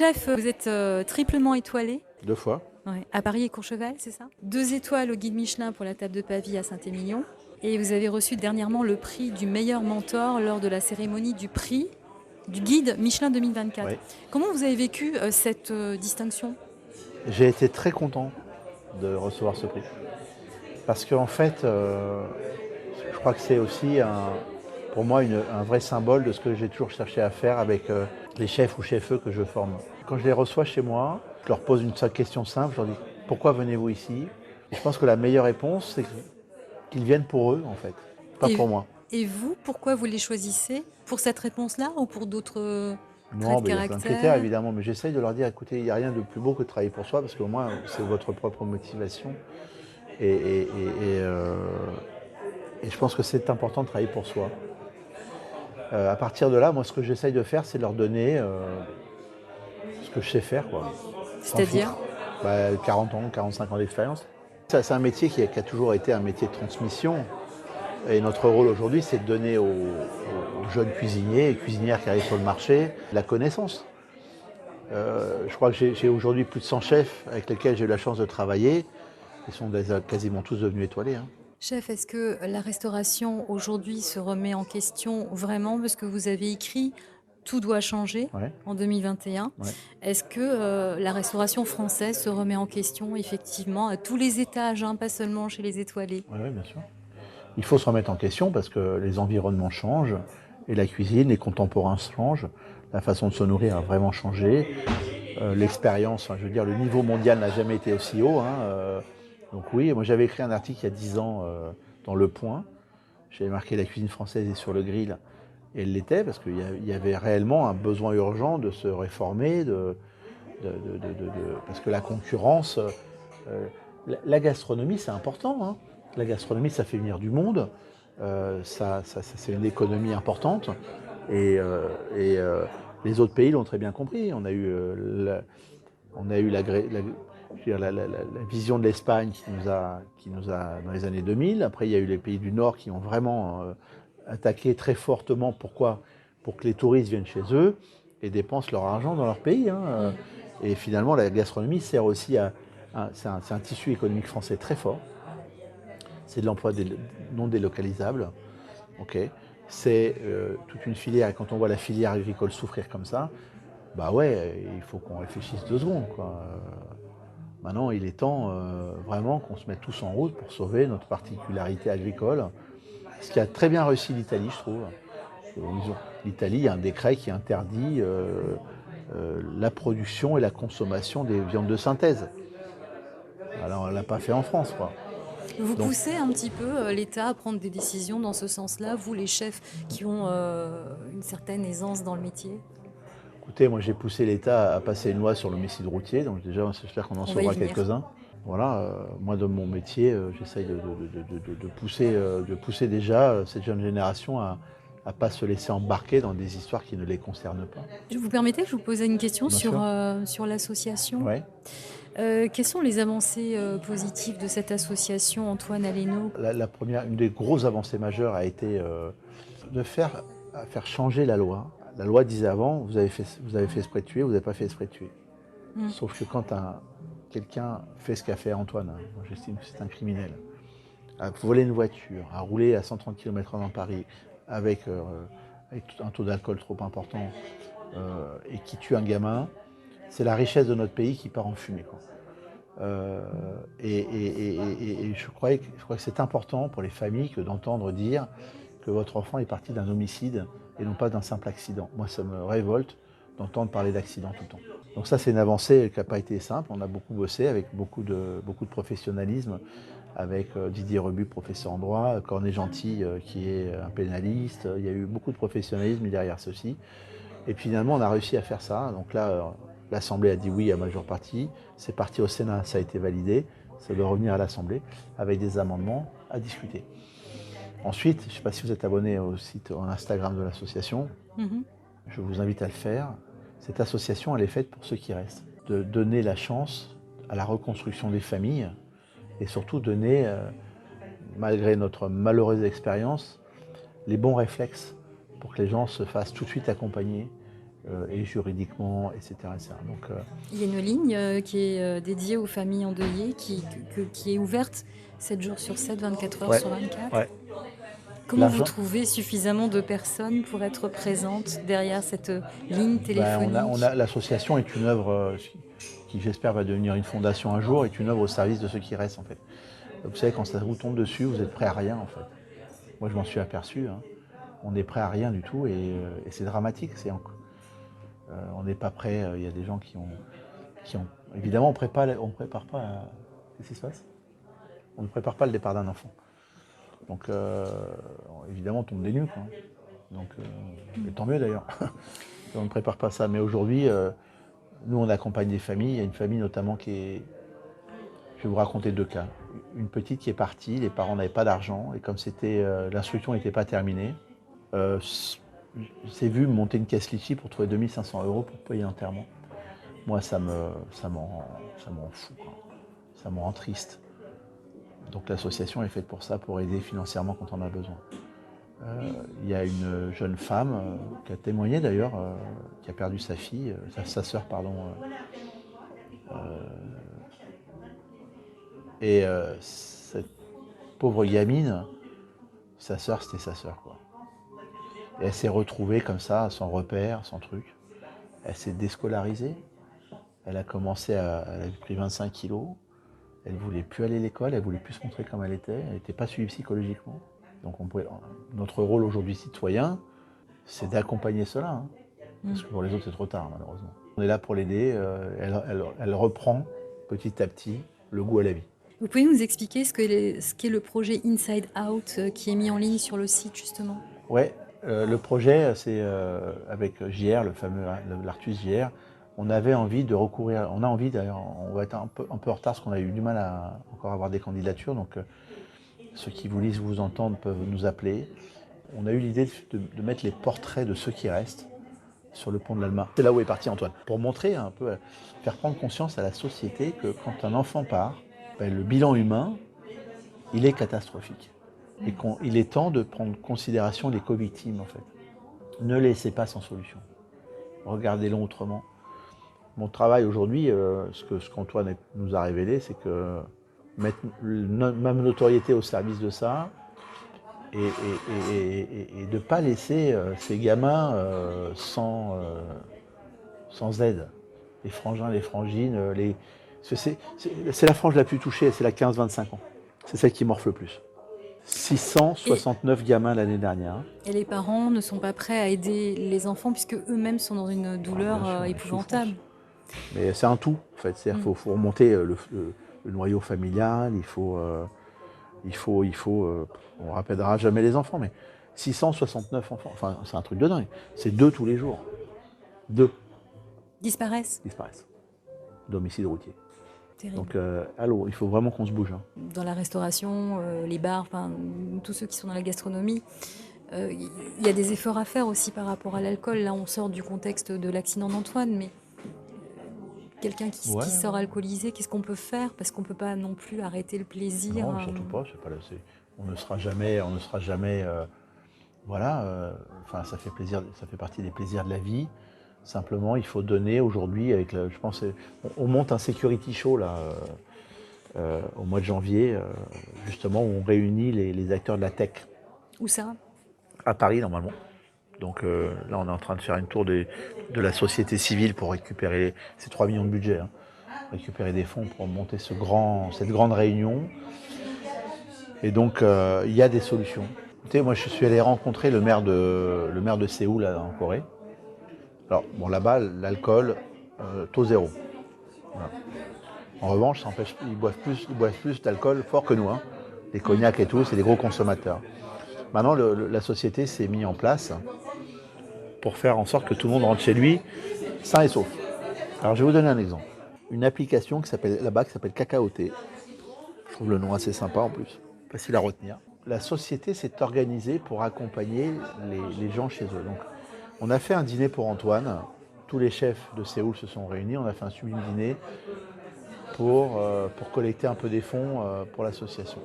Chef, vous êtes triplement étoilé. 2 fois. Ouais, à Paris et Courchevel, c'est ça? 2 étoiles au guide Michelin pour la table de Pavie à Saint-Émilion. Et vous avez reçu dernièrement le prix du meilleur mentor lors de la cérémonie du prix du guide Michelin 2024. Oui. Comment vous avez vécu cette distinction? J'ai été très content de recevoir ce prix. Parce qu'en fait, je crois que c'est aussi pour moi un vrai symbole de ce que j'ai toujours cherché à faire avec les chefs ou chefs que je forme. Quand je les reçois chez moi, je leur pose une seule question simple, je leur dis pourquoi venez-vous ici? Et je pense que la meilleure réponse, c'est qu'ils viennent pour eux en fait, pas Et, pour moi. et vous, pourquoi vous les choisissez? Pour cette réponse-là ou pour d'autres traits Non, de mais il y a plein de critères caractère? évidemment, mais j'essaye de leur dire écoutez, il n'y a rien de plus beau que de travailler pour soi parce qu'au moins c'est votre propre motivation. Et, et- et- et, euh, et je pense que c'est important de travailler pour soi. À partir de là, moi, ce que j'essaye de faire, c'est leur donner ce que je sais faire, quoi, sans C'est-à-dire? filtre. 40 ans, 45 ans d'expérience. Ça, c'est un métier qui a toujours été un métier de transmission. Et notre rôle aujourd'hui, c'est de donner aux jeunes cuisiniers et cuisinières qui arrivent sur le marché la connaissance. Je crois que j'ai aujourd'hui plus de 100 chefs avec lesquels j'ai eu la chance de travailler. Ils sont quasiment tous devenus étoilés, hein. Chef, est-ce que la restauration aujourd'hui se remet en question vraiment parce que vous avez écrit tout doit changer Ouais, en 2021? ouais. Est-ce que la restauration française se remet en question effectivement à tous les étages, hein, pas seulement chez les étoilés? Ouais, ouais, bien sûr. Il faut se remettre en question parce que les environnements changent et la cuisine, les contemporains changent. La façon de se nourrir a vraiment changé. L'expérience, enfin, je veux dire, le niveau mondial n'a jamais été aussi haut, hein. Donc oui, moi j'avais écrit un article il y a 10 ans dans Le Point. J'avais marqué la cuisine française est sur le grill. Et elle l'était parce qu'il y avait réellement un besoin urgent de se réformer, parce que la concurrence, la gastronomie c'est important, hein. La gastronomie ça fait venir du monde, c'est une économie importante et les autres pays l'ont très bien compris. On a eu je veux dire, la vision de l'Espagne qui nous a dans les années 2000. Après, il y a eu les pays du Nord qui ont vraiment attaqué très fortement. Pourquoi? Pour que les touristes viennent chez eux et dépensent leur argent dans leur pays, hein. Et finalement, la gastronomie sert aussi c'est un tissu économique français très fort. C'est de l'emploi non délocalisable. Ok. C'est toute une filière. Et quand on voit la filière agricole souffrir comme ça, bah ouais, il faut qu'on réfléchisse 2 secondes, quoi. Maintenant, il est temps vraiment qu'on se mette tous en route pour sauver notre particularité agricole. Ce qui a très bien réussi l'Italie, je trouve. L'Italie, il y a un décret qui interdit la production et la consommation des viandes de synthèse. Alors, on ne l'a pas fait en France, quoi. Vous Donc, poussez un petit peu l'État à prendre des décisions dans ce sens-là, vous les chefs qui ont une certaine aisance dans le métier? écoutez, moi j'ai poussé l'État à passer une loi sur l'homicide routier, donc déjà j'espère qu'on en On va y sauvera venir. quelques-uns. Voilà, moi de mon métier, j'essaye de pousser déjà cette jeune génération à ne pas se laisser embarquer dans des histoires qui ne les concernent pas. Je vous permettez que je vous pose une question Bien sûr. sur l'association? Ouais. Quelles sont les avancées positives de cette association, Antoine Aleno? Une des grosses avancées majeures a été de faire changer la loi. La loi disait avant, vous avez fait exprès de tuer, vous n'avez pas fait exprès de tuer. Mm. Sauf que quand quelqu'un fait ce qu'a fait Antoine, hein, moi j'estime que c'est un criminel, à voler une voiture, à rouler à 130 km/h dans Paris avec un taux d'alcool trop important et qui tue un gamin, c'est la richesse de notre pays qui part en fumée, quoi. Et je crois que c'est important pour les familles que d'entendre dire que votre enfant est parti d'un homicide et non pas d'un simple accident. Moi, ça me révolte d'entendre parler d'accident tout le temps. Donc ça, c'est une avancée qui n'a pas été simple. On a beaucoup bossé avec beaucoup de professionnalisme, avec Didier Rebu, professeur en droit, Cornet Gentil, qui est un pénaliste. Il y a eu beaucoup de professionnalisme derrière ceci. Et puis finalement, on a réussi à faire ça. Donc là, l'Assemblée a dit oui à majeure partie. C'est parti au Sénat, ça a été validé. Ça doit revenir à l'Assemblée avec des amendements à discuter. Ensuite, je ne sais pas si vous êtes abonné au site Instagram de l'association. Mhm. Je vous invite à le faire. Cette association, elle est faite pour ceux qui restent. De donner la chance à la reconstruction des familles et surtout donner, malgré notre malheureuse expérience, les bons réflexes pour que les gens se fassent tout de suite accompagner et juridiquement, etc. etc. Donc, Il y a une ligne qui est dédiée aux familles endeuillées, qui est ouverte 7 jours sur 7, 24 heures ouais, sur 24. ouais. Comment vous L'argent, trouvez suffisamment de personnes pour être présentes derrière cette ligne téléphonique? l'association est une œuvre qui j'espère va devenir une fondation un jour, est une œuvre au service de ceux qui restent en fait. Vous savez, quand ça vous tombe dessus, vous êtes prêt à rien en fait. Moi je m'en suis aperçu, hein. On est prêt à rien du tout et c'est dramatique. On n'est pas prêt, il y a des gens qui ont... Évidemment on prépare pas qu'est-ce qui se passe? On ne prépare pas le départ d'un enfant. Donc évidemment on tombe des nues, quoi. Donc, et tant mieux d'ailleurs. On ne prépare pas ça. Mais aujourd'hui, nous on accompagne des familles. Il y a une famille notamment qui est... Je vais vous raconter 2 cas. Une petite qui est partie, les parents n'avaient pas d'argent, et comme l'instruction n'était pas terminée, s'est vu monter une caisse litchi pour trouver 2500 € pour payer l'enterrement. Moi ça m'en fout, quoi. Ça me rend triste. Donc l'association est faite pour ça, pour aider financièrement quand on a besoin. Il y a une jeune femme qui a témoigné d'ailleurs, qui a perdu sa fille, sa sœur, pardon. Et cette pauvre gamine, sa sœur, c'était sa sœur, quoi. Et elle s'est retrouvée comme ça, sans repère, sans truc. Elle s'est déscolarisée. Elle a pris 25 kilos. Elle voulait plus aller à l'école, elle voulait plus se montrer comme elle était. Elle n'était pas suivie psychologiquement. Donc notre rôle aujourd'hui citoyen, c'est d'accompagner cela, hein. Parce que pour les autres, c'est trop tard, malheureusement. On est là pour l'aider. Elle reprend petit à petit le goût à la vie. Vous pouvez nous expliquer ce qu'est le projet Inside Out qui est mis en ligne sur le site, justement? Ouais, le projet, c'est avec JR, l'Artus JR. On avait envie de recourir. On a envie d'ailleurs, on va être un peu en retard parce qu'on a eu du mal à encore avoir des candidatures. Donc ceux qui voulaient vous entendre peuvent nous appeler. On a eu l'idée de mettre les portraits de ceux qui restent sur le pont de l'Alma. C'est là où est parti Antoine. Pour montrer un peu, faire prendre conscience à la société que quand un enfant part, le bilan humain, il est catastrophique. Et qu'il est temps de prendre en considération les co-victimes en fait. Ne laissez pas sans solution. Regardez-le autrement. Mon travail aujourd'hui, ce qu'Antoine nous a révélé, c'est que mettre ma notoriété au service de ça et de ne pas laisser ces gamins sans aide. Les frangins, les frangines, c'est la frange la plus touchée, c'est la 15-25 ans. C'est celle qui morfle le plus. 669 gamins l'année dernière. Et les parents ne sont pas prêts à aider les enfants puisque eux-mêmes sont dans une douleur épouvantable. Mais c'est un tout, en fait. C'est-à-dire qu'il faut remonter le noyau familial, on rappellera jamais les enfants, mais 669 enfants, enfin c'est un truc de dingue. C'est 2 tous les jours. 2 disparaissent. Domicile routier. Terrible. Donc, allô, il faut vraiment qu'on se bouge, hein. Dans la restauration, les bars, tous ceux qui sont dans la gastronomie, il y a des efforts à faire aussi par rapport à l'alcool. Là, on sort du contexte de l'accident d'Antoine, mais quelqu'un qui sort alcoolisé, qu'est-ce qu'on peut faire? Parce qu'on ne peut pas non plus arrêter le plaisir. Non, surtout pas. On ne sera jamais. Enfin, ça fait plaisir. Ça fait partie des plaisirs de la vie. Simplement, il faut donner aujourd'hui, je pense, on monte un security show là, au mois de janvier, justement, où on réunit les acteurs de la tech. Où ça? À Paris, normalement. Donc là, on est en train de faire une tour de la société civile pour récupérer ces 3 millions de budget, hein, récupérer des fonds pour monter cette grande réunion. Et donc, il y a des solutions. Écoutez, moi, je suis allé rencontrer le maire de Séoul, là, en Corée. Alors, bon, là-bas, l'alcool, taux 0. Voilà. En revanche, ça empêche, ils boivent plus d'alcool fort que nous, hein. Les cognacs et tout, c'est des gros consommateurs. Maintenant, la société s'est mise en place pour faire en sorte que tout le monde rentre chez lui sain et sauf. Alors, je vais vous donner un exemple. Une application là-bas qui s'appelle Kakaoté. Je trouve le nom assez sympa en plus, facile à retenir. La société s'est organisée pour accompagner les gens chez eux. Donc, on a fait un dîner pour Antoine. Tous les chefs de Séoul se sont réunis. On a fait un sublime dîner pour collecter un peu des fonds pour l'association.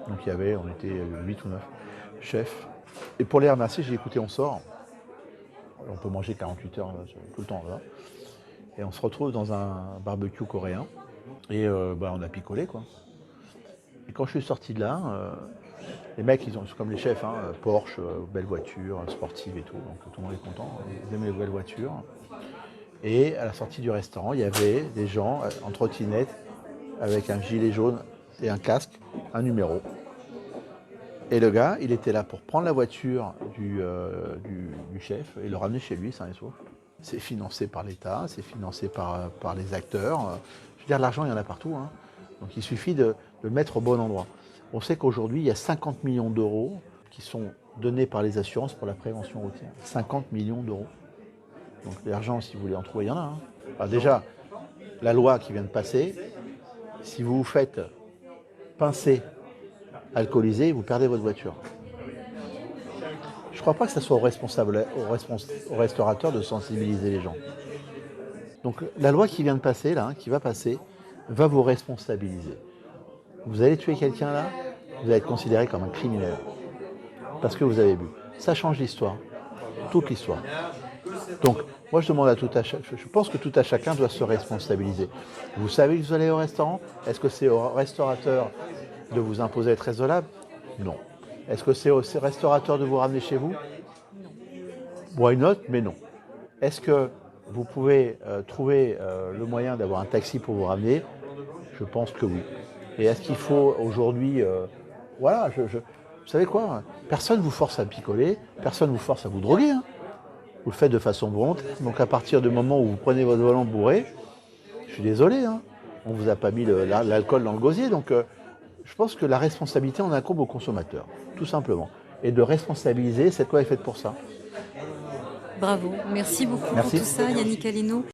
Donc on était 8 ou 9 chefs. Et pour les remercier, j'ai écouté On sort. On peut manger 48 heures tout le temps. Là. Et on se retrouve dans un barbecue coréen. Et on a picolé, quoi. Et quand je suis sorti de là, les mecs, ils sont comme les chefs, hein, Porsche, belle voiture, sportive et tout. Donc tout le monde est content. Ils aiment les belles voitures. Et à la sortie du restaurant, il y avait des gens en trottinette avec un gilet jaune et un casque, un numéro. Et le gars, il était là pour prendre la voiture du chef et le ramener chez lui, sain et sauf. C'est financé par l'État, c'est financé par les acteurs. Je veux dire, l'argent, il y en a partout. Hein. Donc il suffit de le mettre au bon endroit. On sait qu'aujourd'hui, il y a 50 millions d'euros qui sont donnés par les assurances pour la prévention routière. 50 millions d'euros. Donc l'argent, si vous voulez en trouver, il y en a. Hein. Alors déjà, la loi qui vient de passer, si vous vous faites pincer, alcoolisé, vous perdez votre voiture. Je ne crois pas que ce soit au restaurateur de sensibiliser les gens. Donc la loi qui vient de passer, là, qui va passer, va vous responsabiliser. Vous allez tuer quelqu'un là, vous allez être considéré comme un criminel. Parce que vous avez bu. Ça change l'histoire. Toute l'histoire. Donc, moi je demande je pense que tout à chacun doit se responsabiliser. Vous savez que vous allez au restaurant, est-ce que c'est au restaurateur de vous imposer d'être raisonnable? Non. Est-ce que c'est au restaurateur de vous ramener chez vous? Why not, mais non. Est-ce que vous pouvez trouver le moyen d'avoir un taxi pour vous ramener? Je pense que oui. Et est-ce qu'il faut aujourd'hui... voilà, vous savez quoi? Personne ne vous force à picoler, personne ne vous force à vous droguer. Hein. Vous le faites de façon volontaire. Donc à partir du moment où vous prenez votre volant bourré, je suis désolé, hein, on ne vous a pas mis l'alcool dans le gosier. Donc je pense que la responsabilité en incombe aux consommateurs, tout simplement. Et de responsabiliser, cette loi est faite pour ça. Bravo, merci beaucoup Merci. pour tout ça, Yannick Aleno.